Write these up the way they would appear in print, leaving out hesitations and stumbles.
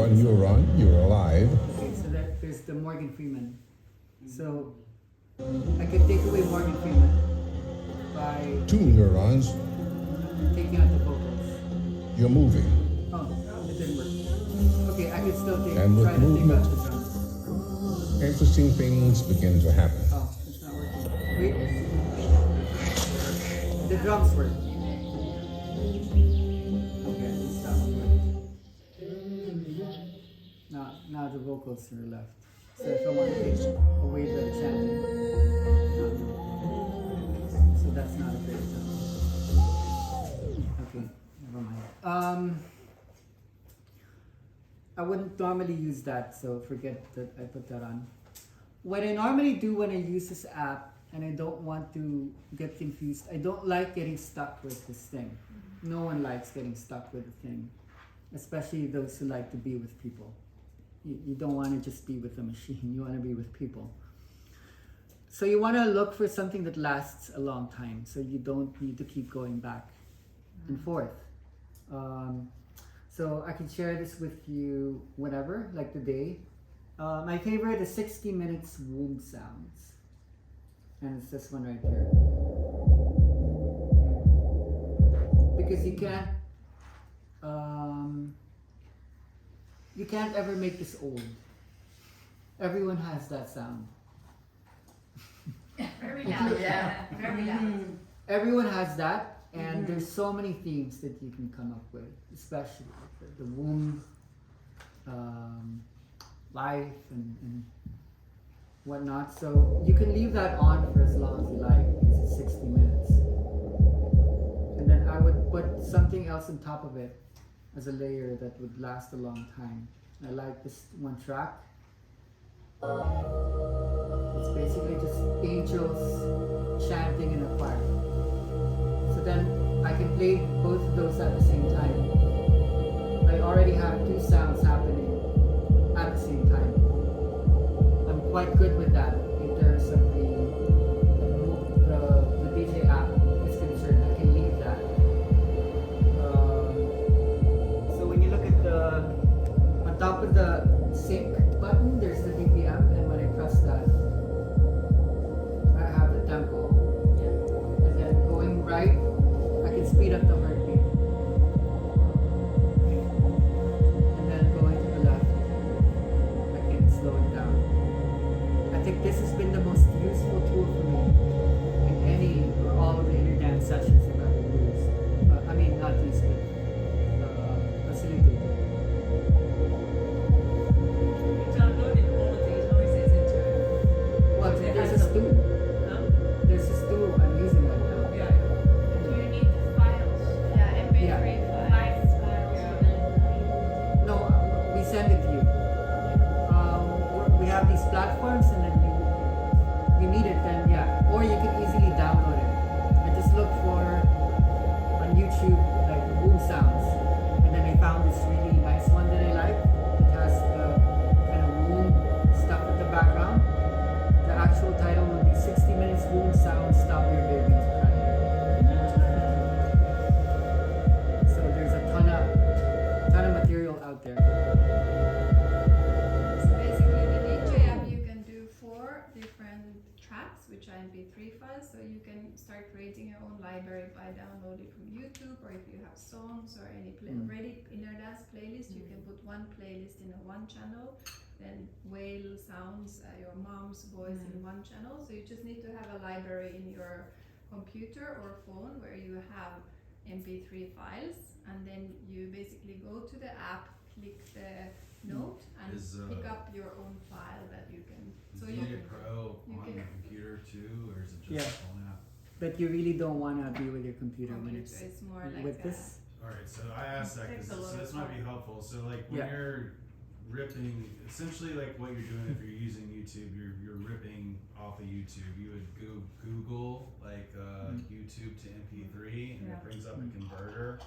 one neuron, you're alive. Okay, so there's the Morgan Freeman. So I could take away Morgan Freeman by Two neurons, taking out the vocals. you're moving. Oh, it didn't work. Okay, I could still And with try to take out movement, the drums. interesting things begin to happen. Oh, it's not working. Wait. The drums work. Okay, stop. Now the vocals are left. So if I want to take away the chanting, so that's not a great sound. Okay, never mind. I wouldn't normally use that, so forget that I put that on. What I normally do when I use this app, and I don't want to get confused, I don't like getting stuck with this thing. No one likes getting stuck with a thing, especially those who like to be with people. You don't want to just be with a machine, you want to be with people. So you want to look for something that lasts a long time, so you don't need to keep going back and forth. So I can share this with you whenever, like today. My favorite is 60 minutes womb sounds. And it's this one right here. Because you can't ever make this old. Everyone has that sound. Very loud, yeah. Very loud. Everyone has that, and there's so many themes that you can come up with, especially the womb, life, and whatnot. So you can leave that on for as long as you like, because it's 60 minutes. And then I would put something else on top of it as a layer that would last a long time. I like this one track. It's basically just angels chanting in a choir. So then I can play both of those at the same time. I already have two sounds happening at the same time. I'm quite good with that in terms of the DJ app is concerned. I can leave that. So when you look at on top of the sync button, there's the BPM, and when I press that, I have the tempo. And then going right, I can speed up the heartbeat. And then going to the left, I can slow it down. I think this has been the most useful tool for me in any or all of the inner dance sessions I've ever used. I mean, not used, but facilitated. Downloading all of these noises into Well, there's a stew. Huh? There's a stew I'm using right now. Yeah. Do you need the files? Yeah, MP3 Yeah. files. No, we send it to you. We have these platforms, and then you need it, then yeah. Or you can easily download it. I just look for on YouTube like womb sounds, and then I found this really nice one that I like. It has the kind of womb stuff in the background. The actual title would be 60 minutes womb sounds, stop your baby's crying. So there's a ton of material out there. So basically the DJ app you can do 4 different tracks, which are MP3 files, so you can start creating your own library by downloading from YouTube, or if you have songs or any ready inner dance playlist, you can put one playlist in one channel, then whale sounds, your mom's voice in one channel. So you just need to have a library in your computer or phone where you have MP3 files, and then you basically go to the app, click the note, and pick up your own file that you can. Is So DJ you can, Pro you on can- the computer too, or is it just Yeah. a phone app? But you really don't want to be with your computer when it's it's more like with a, this. Alright, so I asked that Takes because a lot this of might be time. helpful. So like when Yeah. you're ripping, essentially like what you're doing if you're using YouTube, you're ripping off of YouTube. You would Google like YouTube to MP3, and Yeah. it brings up a converter.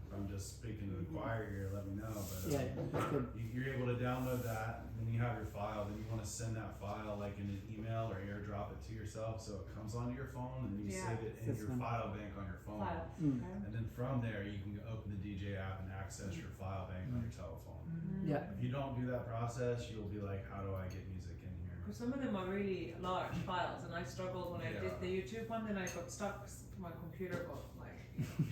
If I'm just speaking to the choir here, let me know. But Yeah, that's good. you're able to download that, and then you have your file. Then you want to send that file like in an email or AirDrop it to yourself, so it comes onto your phone, and you Yeah. save it in This your one. file bank on your phone. Files. Mm. Okay. And then from there, you can open the DJ app and access your file bank on your telephone. Yeah. If you don't do that process, you'll be like, how do I get music in here? Because some of them are really large files, and I struggled when I did Yeah. the YouTube one. Then I got stuck. My computer got like,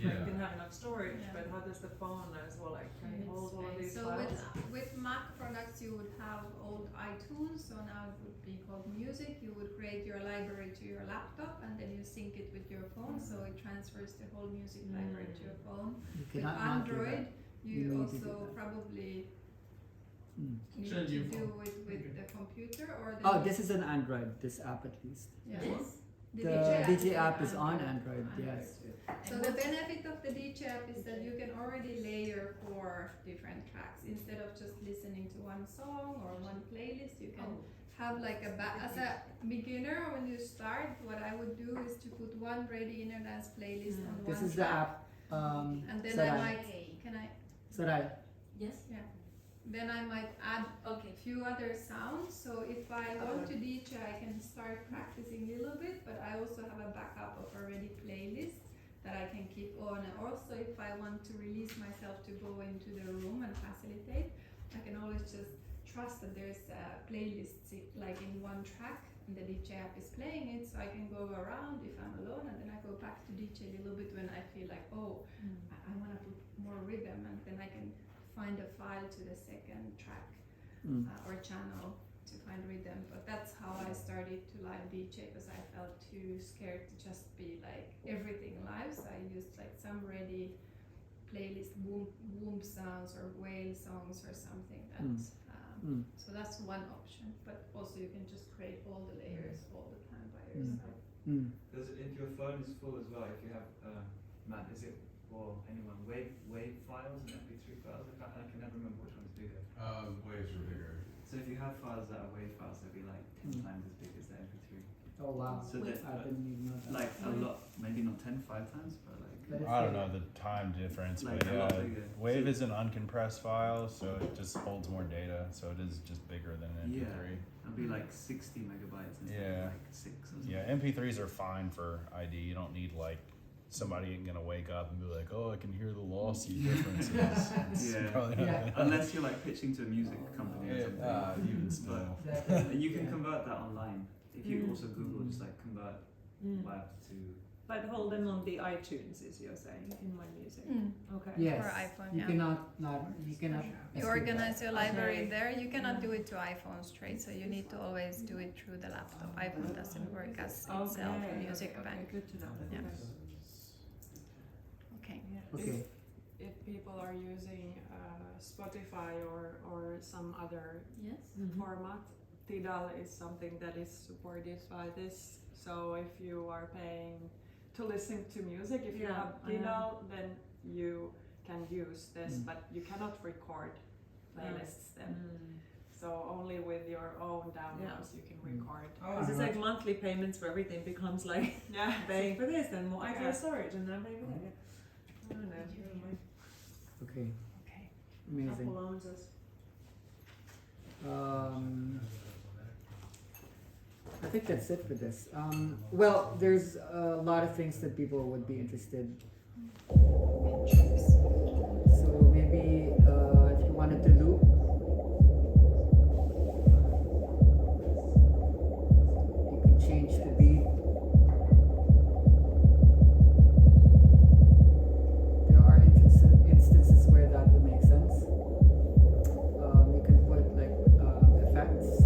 Yeah. I didn't have enough storage. Yeah. But how does the phone as well? Like, can it hold all of these So files? with Mac products, you would have old iTunes. So now it would be called Music. You would create your library to your laptop, and then you sync it with your phone. So it transfers the whole music library to your phone. You With cannot not do Android, that. you You need to do also that. probably Mm. need Should to you do phone? with the computer or the. Oh, this is an Android. This app at least. Yes. The DJ app is on Android. Yes. too. So the benefit of the DJ app is that you can already layer 4 different tracks instead of just listening to one song or one playlist. You can have like as a beginner when you start. What I would do is to put one ready inner dance playlist on one. This is the track, app. and then Sarai. I might can I Sarai. Yes. then I might add Okay. a few other sounds. So if I want to DJ, I can start practicing a little bit, but I also have a backup of a ready playlist that I can keep on. And also, if I want to release myself to go into the room and facilitate, I can always just trust that there's a playlist like in one track and the DJ app is playing it, so I can go around if I'm alone, and then I go back to DJ a little bit when I feel like, I want to put more rhythm, and then I can find a file to the second track or channel to find rhythm. But that's how I started to live DJ, because I felt too scared to just be like everything live. So I used like some ready playlist, boom sounds or whale songs or something. So that's one option. But also you can just create all the layers all the time by yourself. Does it into your phone is full as well? If you have Matt, is it or anyone wave files and MP3 files? I can never remember which one's bigger. Waves are bigger. So if you have files that are wave files, they'll be like 10 times as big as the MP3. Oh wow. So I that didn't even know that. like a lot, maybe not 10, 5 times, but like. But I don't know the time difference, Like but a lot yeah, bigger. Wave is an uncompressed file, so it just holds more data, so it is just bigger than an MP3. It'll be like 60 megabytes instead Yeah. of like 6 or something. Yeah, MP3s are fine for ID. You don't need like somebody ain't gonna wake up and be like, oh, I can hear the lossy differences. It's Yeah. probably not Yeah. gonna Unless you're like pitching to a music company or something. even still. And you can convert that online. If you also Google just like convert WAV to. But hold them on the iTunes, is you're saying, in my music. Okay. Yes. For iPhone, You yeah. you cannot. You organize your library Okay. there. You cannot do it to iPhone straight, so you need to always do it through the laptop. iPhone doesn't work as itself a music bank. Good to know. Yeah. Okay. Okay. Yeah. Okay. If people are using Spotify or some other Yes. format, Tidal is something that is supported by this. So if you are paying to listen to music, if you Yeah, have I know. Tidal, then you can use this, but you cannot record playlists then. So only with your own downloads you can record. This is like monthly payments where everything becomes like Yeah. paying for this and more Yeah. storage and then maybe that. I don't know. Okay. Okay. Amazing. Apple owns us. I think that's it for this. Well, there's a lot of things that people would be interested. So maybe if you wanted to loop, you can change the beat. There are instances where that would make sense. You can put like effects.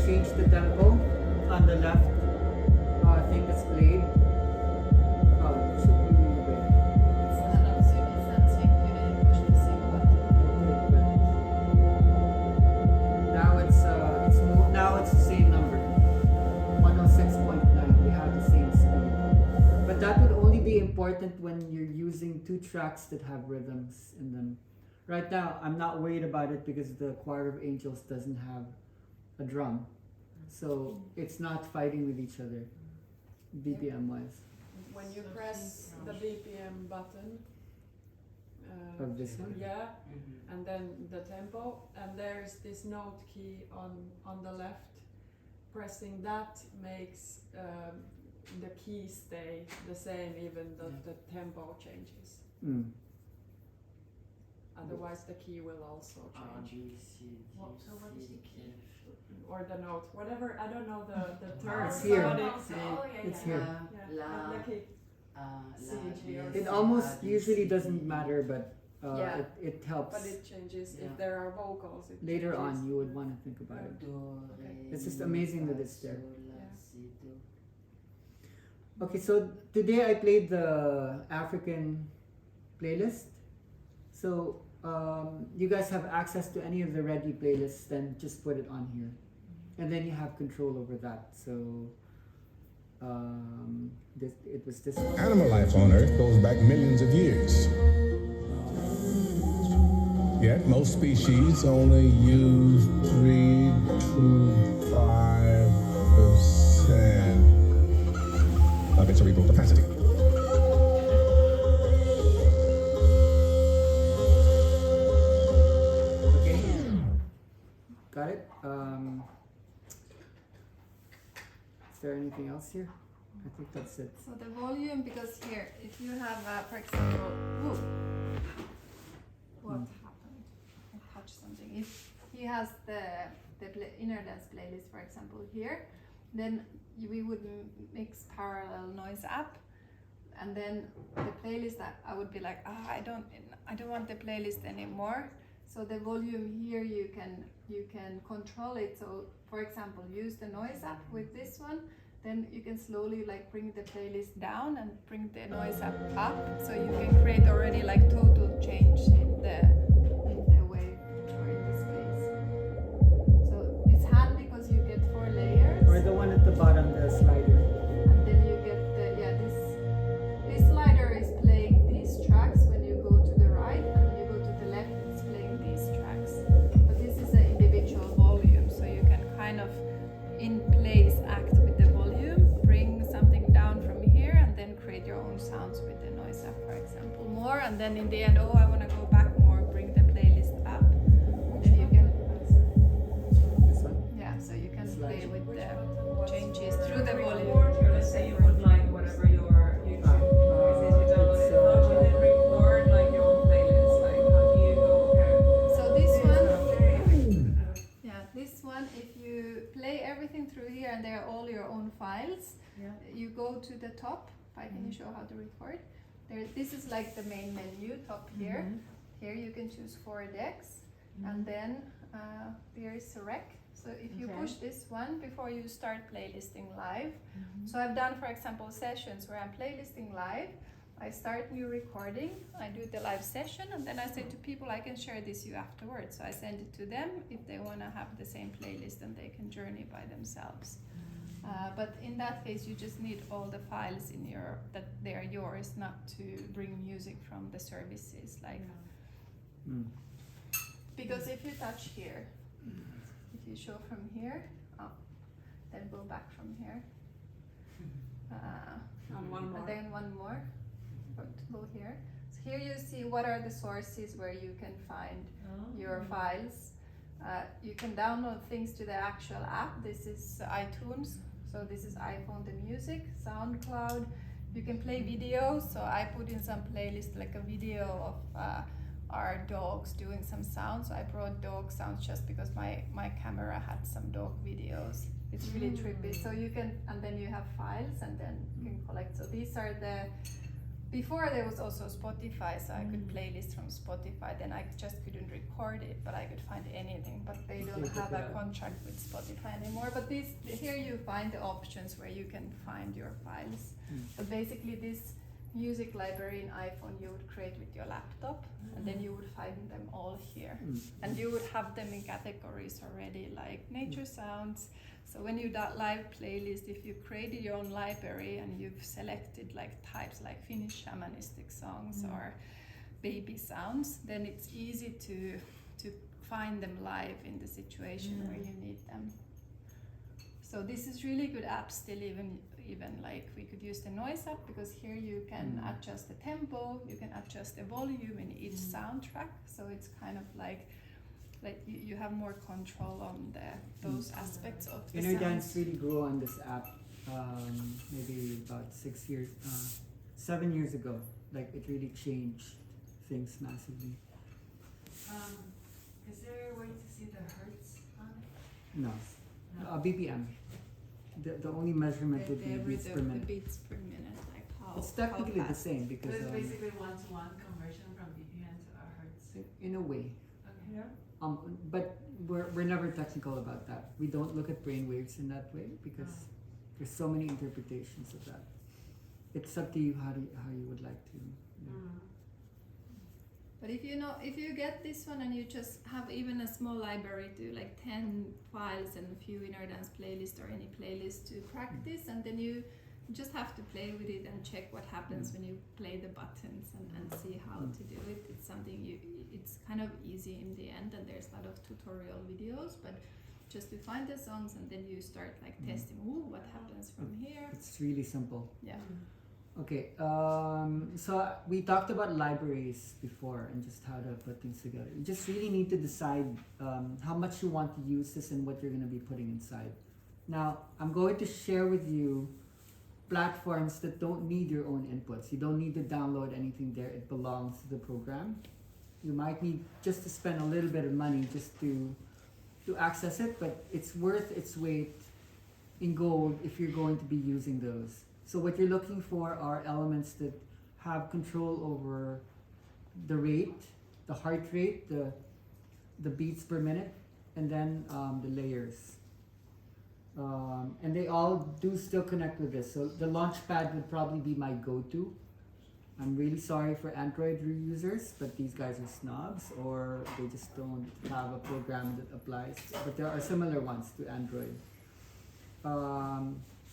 change the tempo on the left thing that's played. Oh, it should be wait. It's not sync. You didn't push the sync button. Now it's the same number. 106.9. We have the same speed. But that would only be important when you're using two tracks that have rhythms in them. Right now, I'm not worried about it because the Choir of Angels doesn't have a drum. So it's not fighting with each other, BPM wise. When you press the BPM button, Of this one? yeah, and then the tempo, and there's this note key on the left. Pressing that makes the key stay the same even though the tempo changes. Mm. Otherwise the key will also change. So what is the key? Or the note, whatever, I don't know the It's terms. here. but It's here. Yeah, the key. It almost usually doesn't matter, but Yeah. it helps. But it changes Yeah. if there are vocals. It Later changes. on, you would want to think about it. It's just amazing that it's there. Okay, so today I played the African playlist. So you guys have access to any of the ready playlists, then just put it on here. And then you have control over that. So it was this one. Animal life on Earth goes back millions of years. Yet most species only use 3 to 5% of its cerebral capacity. Okay, got it. Is there anything else here? I think that's it. So the volume, because here, if you have, for example, ooh, what happened? I touched something. If he has the inner dance playlist, for example, here, then we would mix parallel noise app, and then the playlist I would be like, I don't want the playlist anymore. So the volume here you can control it. So for example, use the noise app with this one. Then you can slowly like bring the playlist down and bring the noise app up. So you can create already like total change in the wave or in the space. So it's handy because you get 4 layers. Or the one at the bottom, the slider. And then you get this slider is playing these tracks when you go to the right, and when you go to the left it's playing these tracks. But this is an individual volume, so you can kind of in place act with the volume, bring something down from here, and then create your own sounds with the noise app, for example, more, and then in the end, I want to go back more, bring the playlist up. Then you can This one. so you can play with the What's changes your through the volume. record here? Let's say you would like whatever your YouTube is you download it. How do you then record like your own playlist? Like how do you go here? So this one, Okay. this one, if you play everything through here and they're all your own files, you go to the top. Can you show how to record? This is like the main menu top here. Here you can choose 4 decks, and then there is a rec. So if you push this one before you start playlisting live. So I've done, for example, sessions where I'm playlisting live. I start new recording, I do the live session, and then I say to people I can share this you afterwards. So I send it to them if they want to have the same playlist, and they can journey by themselves. But in that case, you just need all the files that they are yours, not to bring music from the services. Because if you touch here, if you show from here, then go back from here. And one more. And then one more. Go here. So here you see what are the sources where you can find your files. You can download things to the actual app. This is iTunes. So this is iPhone the music, SoundCloud. You can play videos. So I put in some playlist like a video of our dogs doing some sounds. So I brought dog sounds just because my camera had some dog videos. It's really trippy. So you can, and then you have files, and then you can collect. So these are the before there was also Spotify, so I could playlist from Spotify. Then I just couldn't record it, but I could find anything. But they don't have a contract with Spotify anymore. But this here you find the options where you can find your files. But basically this music library in iPhone you would create with your laptop, and then you would find them all here. And you would have them in categories already, like nature sounds. So when you do live playlist, if you created your own library and you've selected like types like Finnish shamanistic songs or baby sounds, then it's easy to find them live in the situation where you need them. So this is really good app still, even like we could use the noise app, because here you can adjust the tempo, you can adjust the volume in each soundtrack. So it's kind of like you have more control on those aspects of the Inner Dance sounds. really grew on this app maybe about 7 years ago. Like it really changed things massively. Is there a way to see the hertz on it? No, BPM. The only measurement would be The beats per rhythm, the minute. beats per minute, like how It's technically how the fast. same So because it's basically one-to-one conversion from BPM to our hertz. in a way. Okay. Yeah. But we're never technical about that. We don't look at brain waves in that way because there's so many interpretations of that. It's up to you how you would like to. But if you get this one and you just have even a small library to like 10 files and a few Inner Dance playlist or any playlist to practice, and then you just have to play with it and check what happens when you play the buttons and see how to do it. It's something it's kind of easy in the end, and there's a lot of tutorial videos, but just to find the songs and then you start like testing, what happens from here. It's really simple. Yeah. Okay, so we talked about libraries before and just how to put things together. You just really need to decide how much you want to use this and what you're going to be putting inside. Now, I'm going to share with you platforms that don't need your own inputs. You don't need to download anything there. It belongs to the program. You might need just to spend a little bit of money just to access it, but it's worth its weight in gold if you're going to be using those. So what you're looking for are elements that have control over the rate, the heart rate, the beats per minute, and then the layers. And they all do still connect with this. So the Launchpad would probably be my go-to. I'm really sorry for Android users, but these guys are snobs or they just don't have a program that applies. But there are similar ones to Android.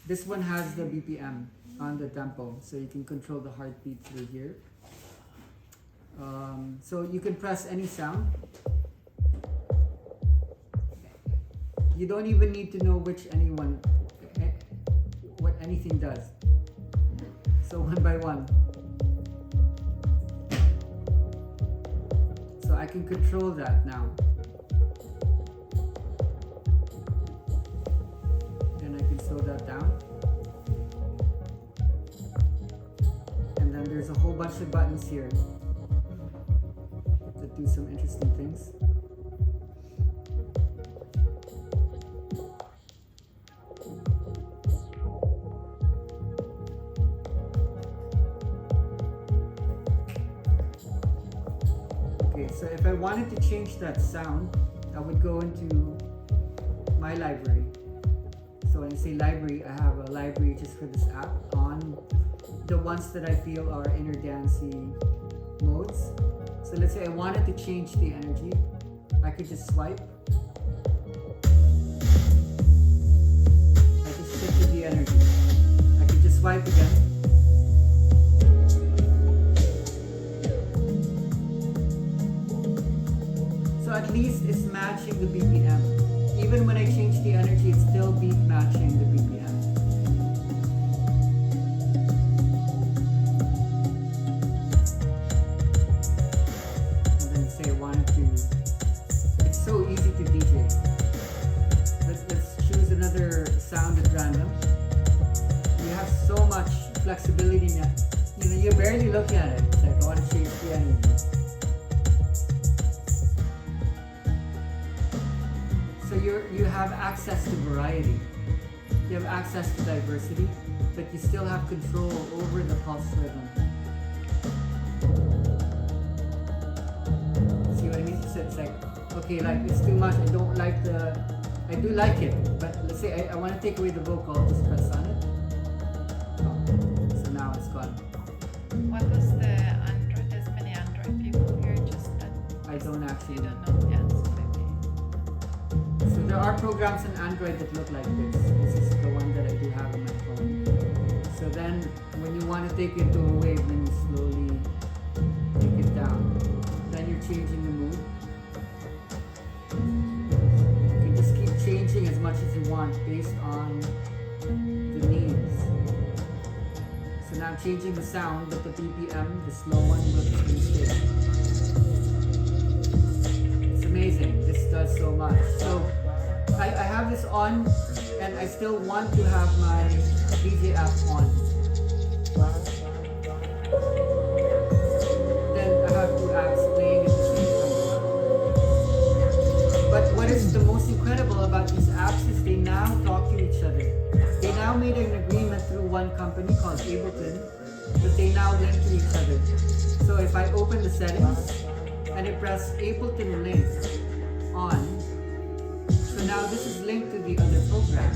This one has the BPM on the tempo, so you can control the heartbeat through here. So you can press any sound. You don't even need to know what anything does. So one by one. So I can control that now. And I can slow that down. And then there's a whole bunch of buttons here that do some interesting things. So if I wanted to change that sound, I would go into my library. So when I say library, I have a library just for this app on the ones that I feel are inner dancey modes. So let's say I wanted to change the energy. I could just swipe. I just shifted the energy. I could just swipe again. At least it's matching the BPM. Even when I change the energy, it's still beat matching the BPM. And then say I wanted to. It's so easy to DJ. Let's choose another sound at random. You have so much flexibility now. You're barely looking at it. It's like I want to change the energy. So you have access to variety, you have access to diversity, but you still have control over the pulse rhythm. okay, like it's too much, I don't like I do like it, but let's say I want to take away the vocal, just press on it. Oh, so now it's gone. What was the Android? There's many Android people here, just that I don't you actually don't know yet, so maybe. So there are programs on Android that look like this. This is the one that I do have on my phone. So then when you want to take it to a wave, then you slowly take it down. Then you're changing the mood. You can just keep changing as much as you want based on the needs. So now I'm changing the sound, but the BPM, the slow one, will stay. It's amazing. This does so much. So I have this on, and I still want to have my DJ app on. Then I have two apps playing at the same time. But what is the most incredible about these apps is they now talk to each other. They now made an agreement through one company called Ableton that they now link to each other. So if I open the settings and I press Ableton link on, so now this is linked to the other program.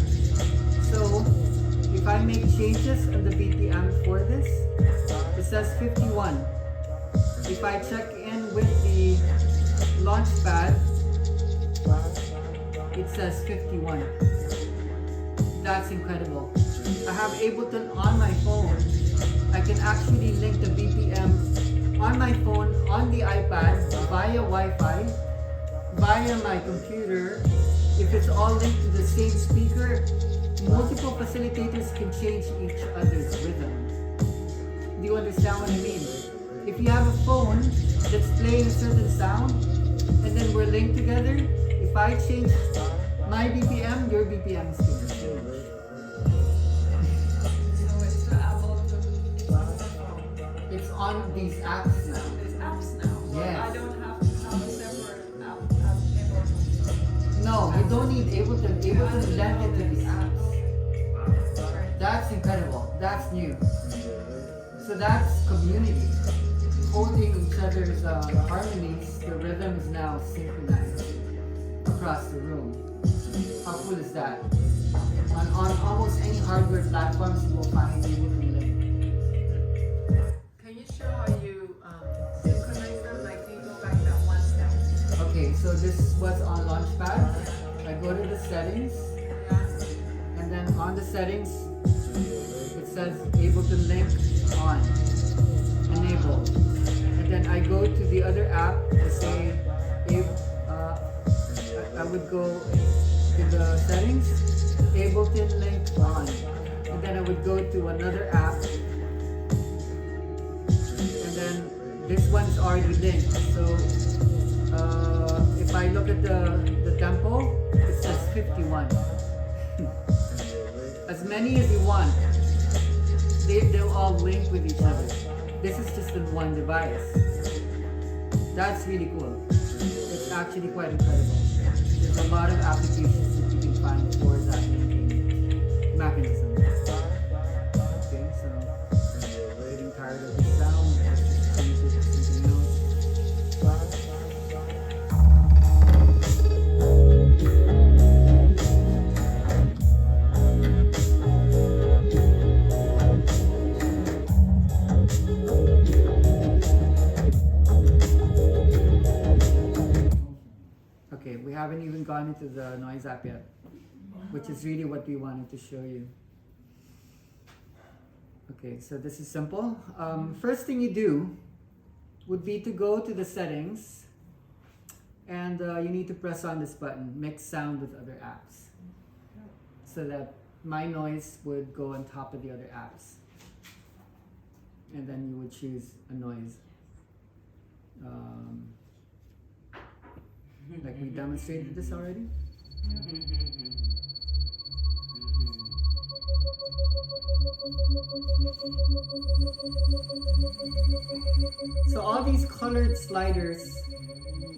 So if I make changes on the BPM for this, it says 51. If I check in with the launchpad, it says 51. That's incredible. I have Ableton on my phone. I can actually link the BPM on my phone, on the iPad, via Wi-Fi, via my computer. If it's all linked to the same speaker, multiple facilitators can change each other's rhythm. Do you understand what I mean? If you have a phone that's playing a certain sound, and then we're linked together, if I change my BPM, your BPM is going to change. So it's the Ableton, it's on the phone. It's on these apps now. These apps now. But Yes. I don't have to have a separate app as Ableton. No, you don't need Ableton. Ableton lent it to the apps. Right. That's incredible. That's new. So that's community. Holding each other's harmonies, the rhythm is now synchronized across the room. How cool is that? On almost any hardware platforms, you will find Ableton link. Can you show how you synchronize them? Like, can you go back that one step? Okay, so this was on Launchpad. I go to the settings, Yeah. and then on the settings, it says Ableton link on, enable. And then I go to the other app to say, I would go to the settings, Ableton link on. And then I would go to another app. And then this one's already linked. So if I look at the tempo, it says 51. As many as you want. They'll all link with each other. This is just in one device. That's really cool. It's actually quite incredible. There's a lot of applications that you can find for that linking mechanism. Okay, so getting tired of the sound, let's just change it to something else. Okay, we haven't even gone into the noise app yet, which is really what we wanted to show you. Okay, so this is simple. First thing you do would be to go to the settings, and you need to press on this button, mix sound with other apps, so that my noise would go on top of the other apps. And then you would choose a noise. Like we demonstrated this already. So all these colored sliders,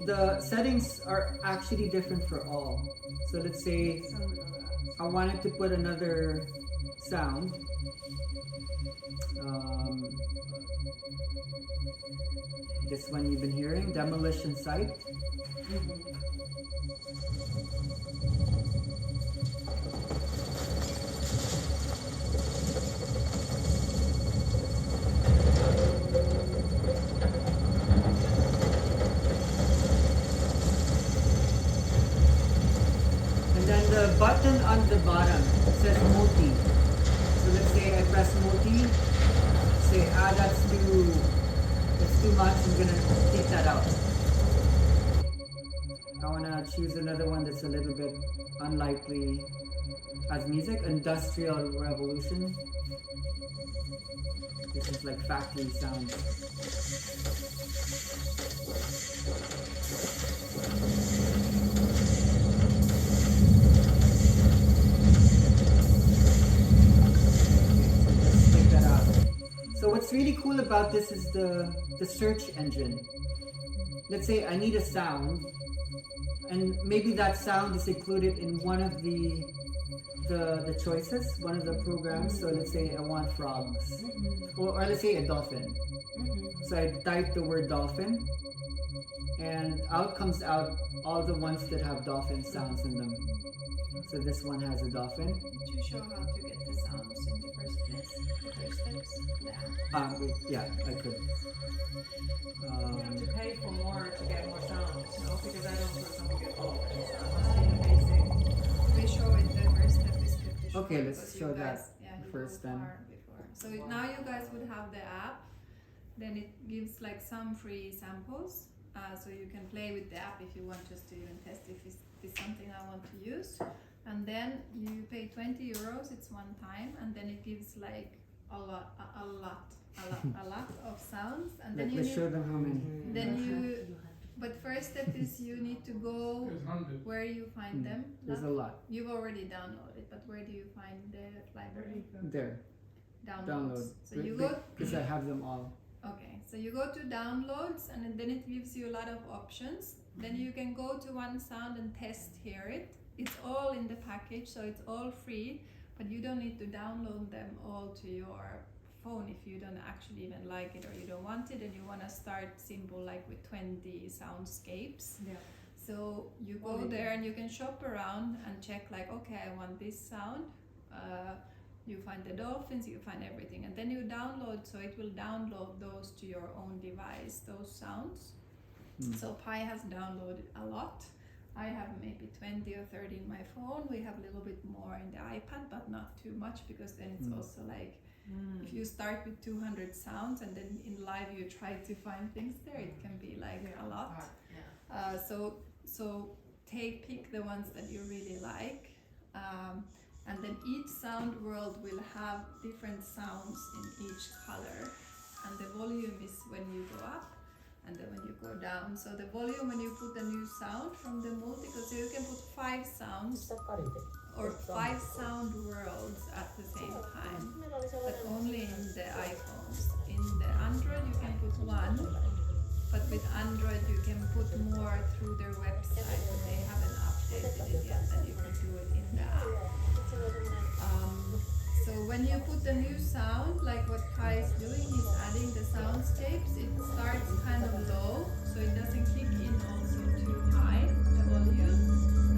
the settings are actually different for all. So let's say I wanted to put another sound. This one you've been hearing, demolition site. And then the button on the bottom says multi. So let's say I press multi, say that's too much, I'm gonna take that out. I wanna choose another one that's a little bit unlikely as music, Industrial Revolution. This is like factory sounds. Let's take that out. So what's really cool about this is the search engine. Let's say I need a sound, and maybe that sound is included in one of the choices, one of the programs. So let's say I want frogs, or let's say a dolphin. So I type the word dolphin, and out comes out all the ones that have dolphin sounds in them. So this one has a dolphin. To show how to get the sounds in the first place, the first steps. Yeah. Wait, yeah, I could. You have to pay for more to get more sounds, no? Because I don't, for example, get dolphins. That must be amazing. We show it the first step is good to show. Okay, let's because show you that guys, yeah, you first go then. far before. So now you guys would have the app. Then it gives like some free samples. So you can play with the app if you want, just to even test if it's something I want to use. And then you pay 20 euros, it's one time, and then it gives like a lot of sounds. And then Let's show them how many. then you, but first step is you need to go where you find them. There's a lot. You've already downloaded, but where do you find the library? There. Downloads. Download. So you go. Because I have them all. Okay, so you go to downloads, and then it gives you a lot of options. Then you can go to one sound and hear it. It's all in the package, so it's all free, but you don't need to download them all to your phone if you don't actually even like it or you don't want it and you want to start simple, like with 20 soundscapes. Yeah. So you go there and you can shop around and check like, okay, I want this sound. You find the dolphins, you find everything, and then you download, so it will download those to your own device, those sounds. So Pi has downloaded a lot. I have maybe 20 or 30 in my phone. We have a little bit more in the iPad, but not too much, because then it's also like, if you start with 200 sounds and then in live you try to find things there, it can be like a lot. So pick the ones that you really like, and then each sound world will have different sounds in each color, and the volume is when you go up and then when you go down. So the volume when you put a new sound from the multi, because you can put 5 sounds or 5 sound worlds at the same time, but only in the iPhones. In the Android you can put 1, but with Android you can put more through their website, but they haven't updated it yet, and you can do it in the app. So when you put the new sound, like what Kai is doing, he's adding the soundscapes. It starts kind of low, so it doesn't kick in also too high, the volume.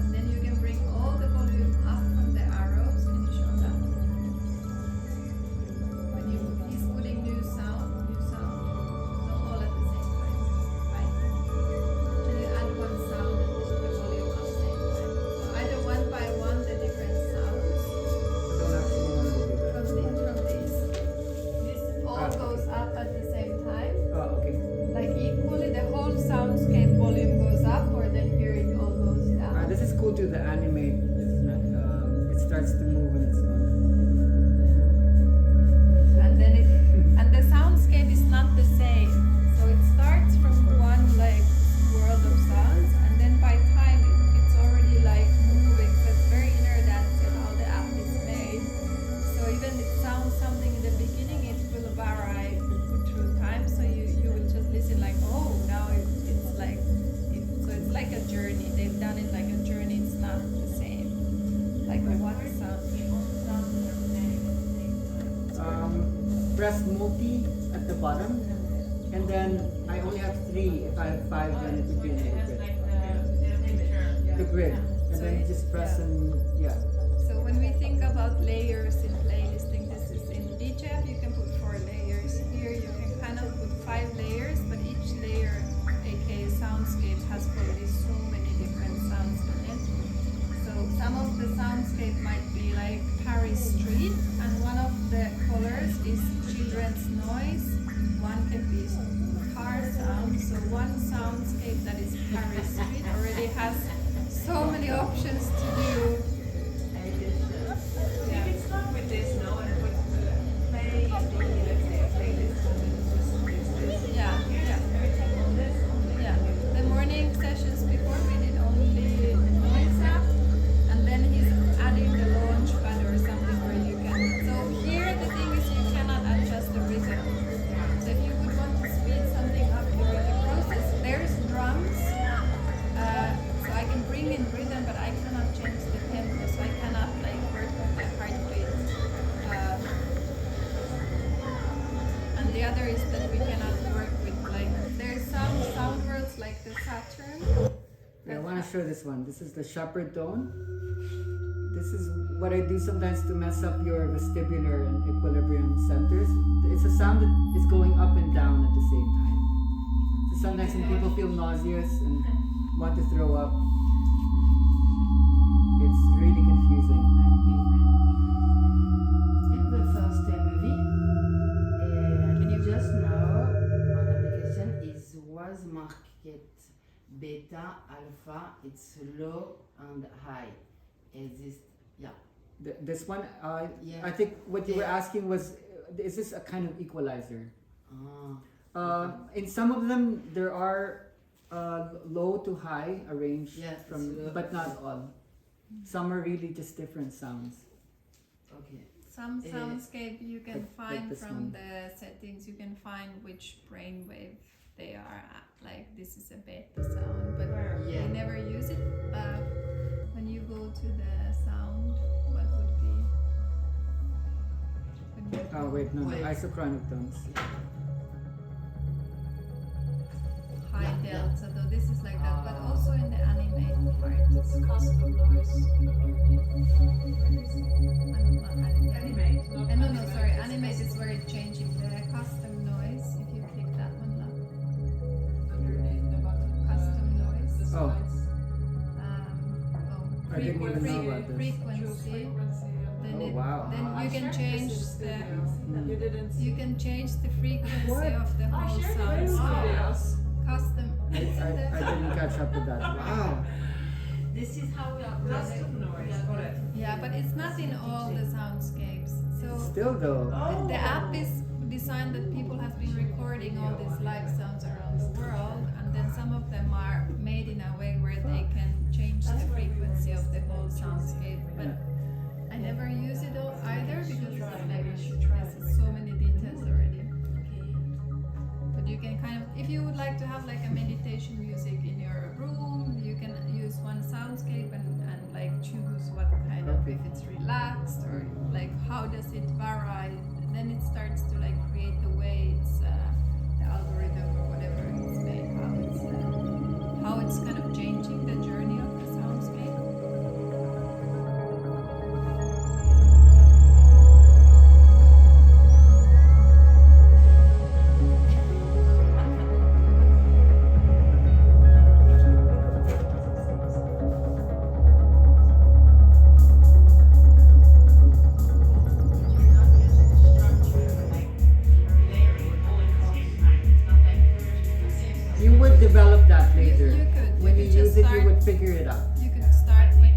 And then you can bring all the volume up from the arrows. Can you show that? When he's putting new sound, not all at the same time, right? Then you add one sound and push the volume up same time. So either one by one, the different sounds. From these. This all goes up at the same time. Oh, okay. Like equally, the whole soundscape volume goes up, or then here it all goes down. This is cool to the animate. It's not, it starts to move on its own. And then and the soundscape is not the same. So it starts from one like world of sounds, and then by time it's already like moving. So it's very inner to how the app is made. So even it sounds something in the beginning, it will vary through time. So you will just listen like, oh, now it's like, so it's like a journey. They've done it like a journey. It's not the same. Like one sound. Press multi at the bottom, and then I only have 3. If I have 5, then it would be a little bit. the grid, and So then you it's- just press yeah. and yeah. So when we think about layers in playlisting, this is in DJ app, you can put 4 layers. Here you can kind of put 5 layers, but each layer, aka soundscape, has probably so many different sounds in it. So some of the soundscape might be like Paris Street, and one of the colors is children's noise. One can be car sound. So one soundscape that is Paris Street already has so many options to do. So you can start with this now and put play the, let's say, a playlist and then just this. Yeah, yeah, On this. yeah. The morning sessions before we did only noise app, and then he's adding the launch pad or something where you can. So here the thing is you cannot adjust the rhythm. So if you would want to speed something up during the process, there's drums. So I can bring in rhythm, but I cannot change the tempo. So I cannot like work with the heartbeat. And the other is that we cannot work with like there's some sound worlds like the Saturn. Yeah, I want to show this one. This is the shepherd tone. This is what I do sometimes to mess up your vestibular and equilibrium centers. It's a sound that is going up and down at the same time. So sometimes when people feel nauseous and want to throw up, it's really confusing. In the first movie, just now on application was marked beta, alpha, it's low and high. Exist, yeah. This one, Yeah. I think what you were Yeah. asking was, is this a kind of equalizer? Ah, In some of them, there are low to high arranged Yeah, from, it's low. but not all. Some are really just different sounds. okay. Some soundscape you can like find this from one. the settings. You can find which brainwave they are at. Like this is a beta sound, but Yeah. we never use it. When you go to the sound, what would be? When you Oh wait, no, Wait. isochronic tones. high Yeah, yeah. delta, though this is like that, but also in the animate part. It's custom noise. Animate. No, sorry. Animate is where it's changing the custom noise. If you click that one, look. Underneath the button. Custom noise. The Oh. slides. I didn't even know about this. Choose Frequency. frequency. Then Oh, wow. Then I you can shared change this in the. studio. You didn't see. You can change the frequency What? of the I whole shared sound. it in studios. Custom. I didn't catch up with that. Wow. This is how we are Custom noise. Got it. Yeah, but it's not in all the soundscapes. So Still though. the app is designed that people have been recording all these live sounds around the world, and then some of them are made in a way where they can change the frequency of the whole soundscape. But I never use it all either because it's like there's so many details already. But you can kind of, if you would like to have like a meditation music in your room, you can use one soundscape and like choose what kind of, if it's relaxed or like how does it vary. Then it starts to like create the way it's the algorithm or whatever it's made, how it's kind of changing the journey of the soundscape. You would develop that later. You could. When you could just use it, you start- would figure it out. You could start with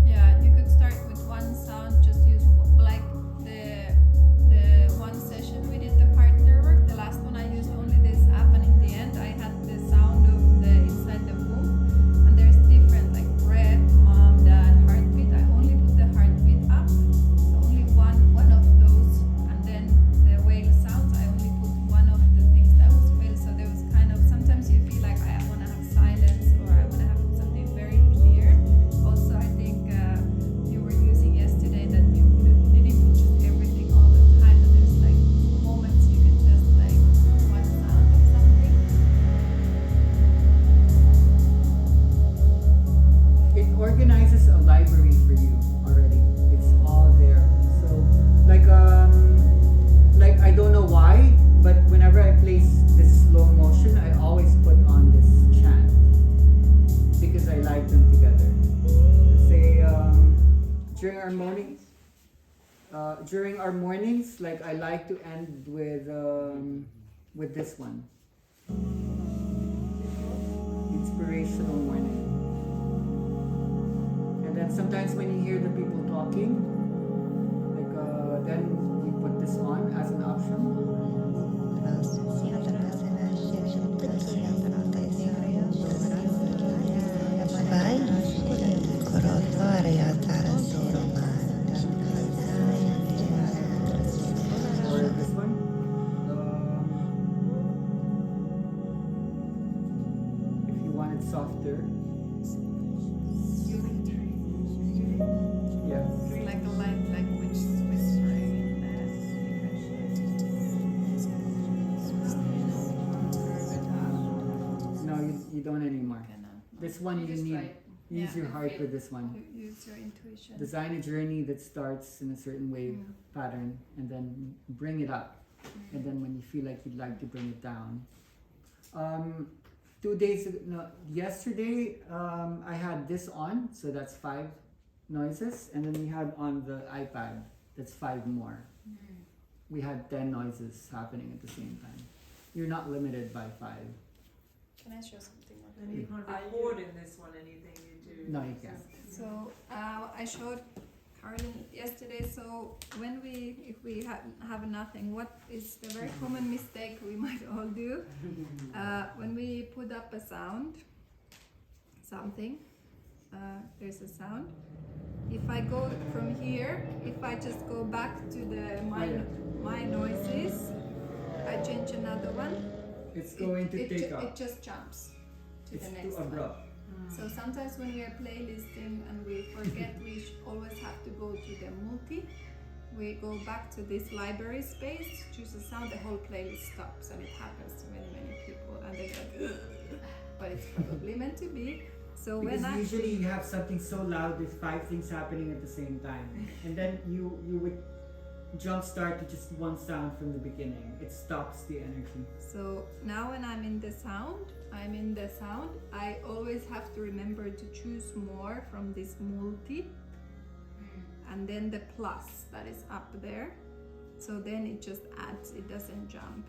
yeah, you could start with one sound, just use like the one session we did the partner work. The last one I used only this app, and in the end I had the sound of the inside the womb, and there's different like breath, mom, dad, heartbeat. I only put the heartbeat up, so only one of those, and then the whale sounds. I only put one of the things that was whale. So there was kind of sometimes you feel like I want to have silence or I want to have something very clear. Also, I think you were using yesterday that you during our mornings, like I like to end with this one. Inspirational morning. And then sometimes when you hear the people talking, like then we put this on as an option. Or this one. If you want it softer. Yeah. It's like a light language whispering in No, you don't anymore. This one you Just need. right. Use Yeah, your and heart feel- with this one. Use your intuition. Design a journey that starts in a certain wave pattern and then bring it up. And then when you feel like you'd like to bring it down. 2 days ago, no, yesterday, I had this on, so that's 5 noises. And then we had on the iPad, that's 5 more. We had 10 noises happening at the same time. You're not limited by 5. Can I show something more? And you can't record in this one anything you do. No, you can't. So I showed Carlin yesterday. So when if we have nothing, what is the very common mistake we might all do when we put up a sound, something. There's a sound. If I go from here, if I just go back to the my noises, I change another one. It's going to take It up. just jumps to It's the too next one. abrupt. So sometimes when we are playlisting and we forget, we always have to go to the multi. We go back to this library space, choose a sound, the whole playlist stops, and it happens to many people, and they're like, "Ugh." But it's probably meant to be. So Because when usually you have something so loud with 5 things happening at the same time, and then you would jump start to just one sound from the beginning. It stops the energy. So now when I'm in the sound, I always have to remember to choose more from this multi and then the plus that is up there. So then it just adds, it doesn't jump.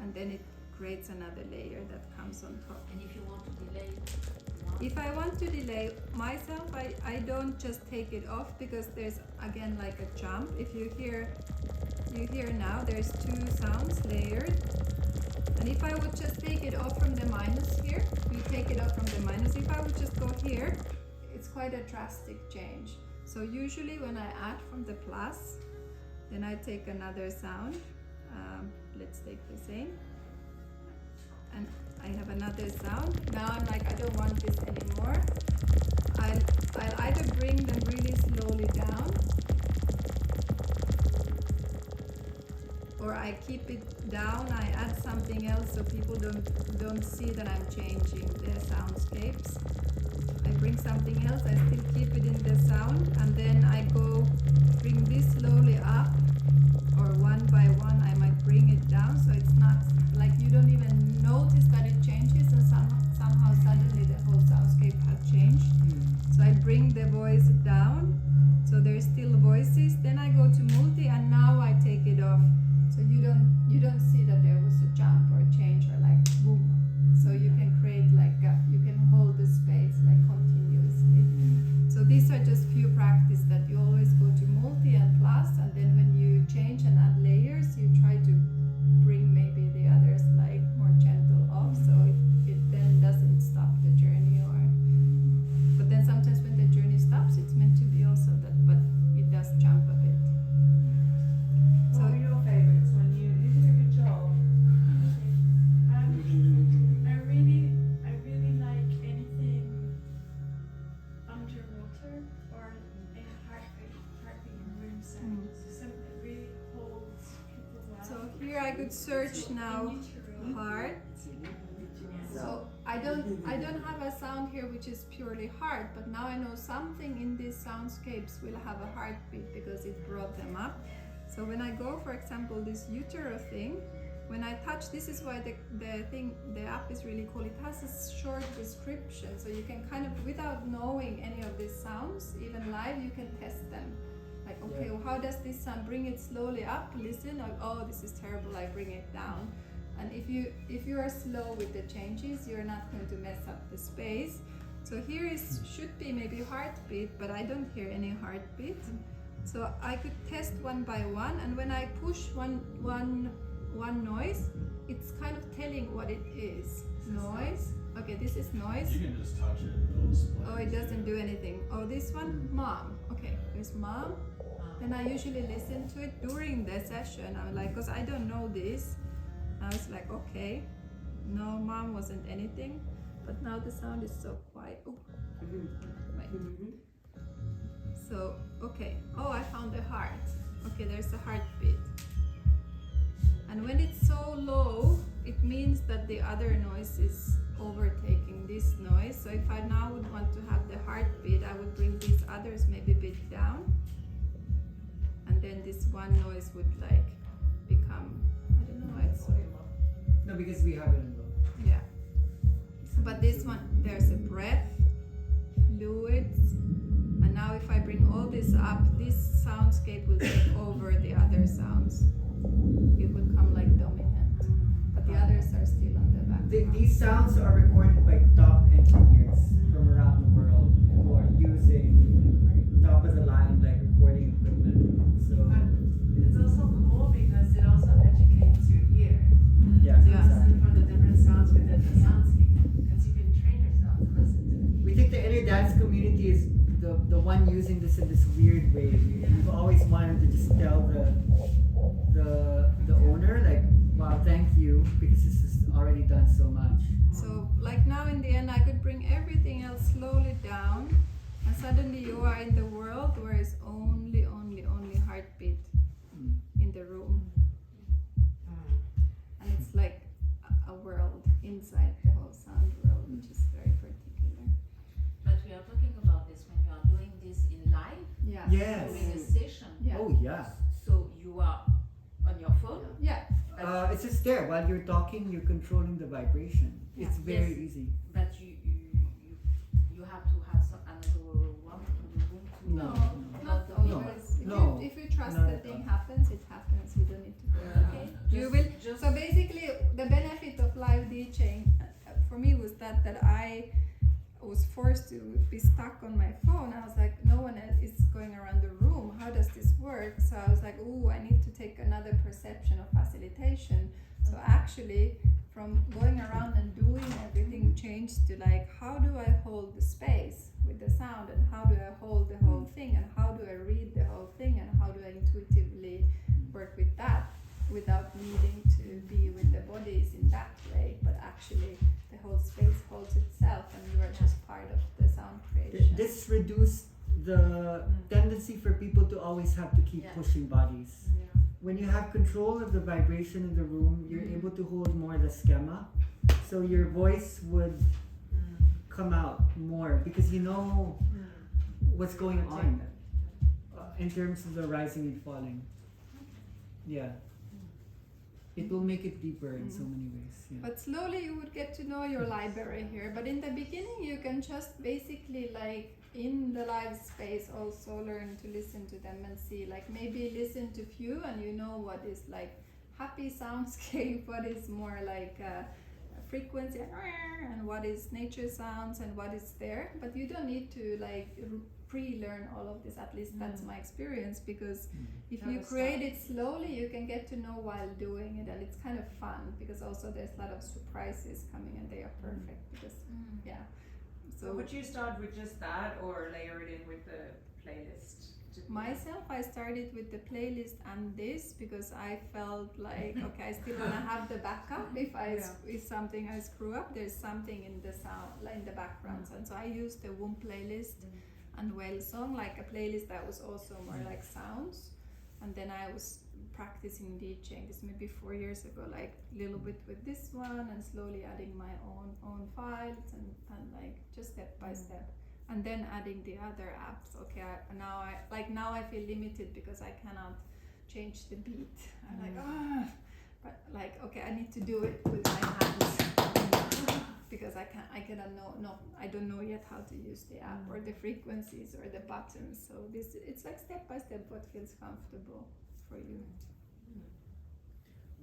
And then it creates another layer that comes on top. And if you want to delay, If I want to delay myself, I don't just take it off because there's again like a jump. If you hear now, there's 2 sounds layered. And if I would just take it off from the minus here, you take it off from the minus. If I would just go here, it's quite a drastic change. So usually when I add from the plus, then I take another sound. Let's take the same. And I have another sound. Now I'm like, I don't want this anymore. I'll either bring them really slowly down, or I keep it down, I add something else so people don't see that I'm changing the soundscapes. I bring something else, I still keep it in the sound, and then I bring this slowly up, or one by one I might bring it down, so it's not like you don't even notice that it changes, and somehow suddenly the whole soundscape has changed. So I bring the voice down, so there's still voices, then I go to multi, and now I take it off. So you don't see that there was a jump or a change or like boom. So you can create like you can hold the space like continuously. So these are just few practice that you always go to multi and plus, and then when you change and add layers, you try to bring maybe the others like more gentle off, so it then doesn't stop the journey. But then sometimes when the journey stops, it's meant to be also that, but it does jump a bit. So what are your favourites when you did a good job? I really like anything underwater or a heartbeat in room sounds. Something that really holds people well. So here I could search now heart. So I don't have a sound here which is purely heart, but now I know something in these soundscapes will have a heartbeat because it brought them up. So when I go, for example, this utero thing, when I touch, this is why the app is really cool. It has a short description, so you can kind of, without knowing any of these sounds, even live, you can test them. Like, okay, Yeah. well, how does this sound? Bring it slowly up, listen, or, oh, this is terrible, I bring it down. And if you are slow with the changes, you're not going to mess up the space. So here should be maybe heartbeat, but I don't hear any heartbeat. So I could test one by one, and when I push one noise, it's kind of telling what it is. Noise. Okay, this is noise. You can just touch it, it'll display. Oh, it doesn't do anything. Oh, this one, mom. Okay, there's mom. Then I usually listen to it during the session. I'm like, because I don't know this. I was like, okay, no, mom wasn't anything. But now the sound is so quiet. Oh, wait. So, okay. Oh, I found the heart. Okay, there's a heartbeat. And when it's so low, it means that the other noise is overtaking this noise. So if I now would want to have the heartbeat, I would bring these others maybe a bit down. And then this one noise would like become, I don't know why it's so low. No, because we have it in low. Yeah. But this one, there's a breath, fluids, and now if I bring all this up, this soundscape will take over the other sounds. It will come like dominant, but the others are still on the back. These sounds are recorded by top engineers from around the world who are using top of the line like recording equipment. So It's also cool because it also educates your ear. yeah, To Yeah. listen exactly. for the different sounds within the soundscape. Because you can train yourself to listen to it. We think the inner dance community is the one using this in this weird way. We've always wanted to just tell the owner like, wow, thank you, because this has already done so much. So like now in the end, I could bring everything else slowly down, and suddenly you are in the world where it's only heartbeat in the room, and it's like a world inside the whole sound world, which is very particular. But we are talking about this when you are doing this in live Yeah. Yes. during a session. Yeah. Oh yeah. So you are on your phone. Yeah. It's just there while you're talking. You're controlling the vibration. It's Yeah. very Yes. easy. But you have to have some another one in the room to No. Not No. always. No. If you trust Not the at thing all. happens, it happens. You don't need to go. Okay. You will. Just So basically, the benefit of live DJing for me was that I was forced to be stuck on my phone. I was like, no one else is going around the room. How does this work? So I was like, ooh, I need to take another perception of facilitation. So actually, from going around and doing everything changed to like, how do I hold the space with the sound, and how do I hold the whole thing, and how do I read the whole thing, and how do I intuitively work with that without needing to be with the bodies in that way, but actually the whole space holds itself and you are just part of the sound creation. This reduced the tendency for people to always have to keep Yeah. pushing bodies. Yeah. When you have control of the vibration in the room, you're able to hold more the schema. So your voice would come out more because you know what's going on in terms of the rising and falling. Yeah. It will make it deeper in so many ways. Yeah. But slowly you would get to know your library here. But in the beginning you can just basically like in the live space also learn to listen to them and see, like maybe listen to few and you know what is like happy soundscape, what is more like frequency and what is nature sounds and what is there. But you don't need to like pre-learn all of this, at least that's my experience, because if you create it slowly you can get to know while doing it, and it's kind of fun because also there's a lot of surprises coming and they are perfect because yeah. So would you start with just that or layer it in with the playlist? Myself, I started with the playlist and this because I felt like okay, I still wanna have the backup if something I screw up, there's something in the sound, like in the background. And so I used the Womb playlist and Well Song, like a playlist that was also more like sounds. And then I was practicing DJing this maybe 4 years ago, like a little bit with this one and slowly adding my own files and like just step by step. And then adding the other apps. Okay, now I feel limited because I cannot change the beat. I'm like but like okay, I need to do it with my hands because because I cannot know, I don't know yet how to use the app or the frequencies or the buttons. So it's like step by step what feels comfortable for you.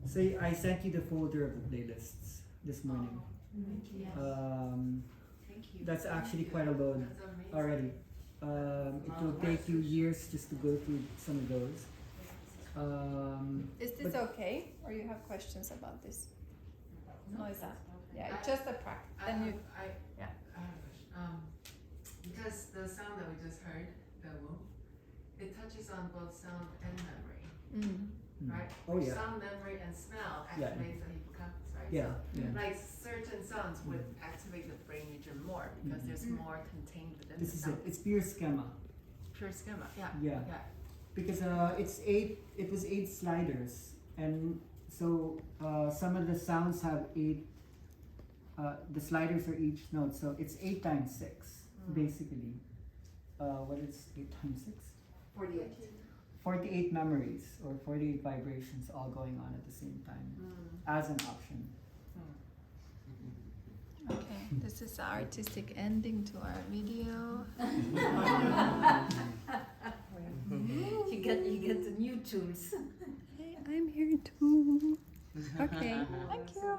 So I sent you the folder of the playlists this morning. Yes. Thank you. That's actually quite a load That's amazing. already. It will take you years just to go through some of those. Is this But- okay, or you have questions about this? No, it's not. Yeah, it's I- just a practice. I Then have, you. I, Yeah. I have a question. Because the sound that we just heard, the woo, it touches on both sound and memory, right? Oh yeah, Sound, memory, and smell Yeah. activates the hippocampus, right? yeah, So, yeah. like certain sounds would activate the brain region more because there's more contained within This the is sound. it. It's pure schema. Pure schema, yeah. Yeah. Yeah. Because it was 8 sliders, and so some of the sounds have 8. The sliders are each note, so it's 8 times 6 basically. What is 8 times 6? 48. 48 memories or 48 vibrations all going on at the same time as an option. Okay, this is the artistic ending to our video. You get the new tunes. Hey, I'm here too. Okay, thank you.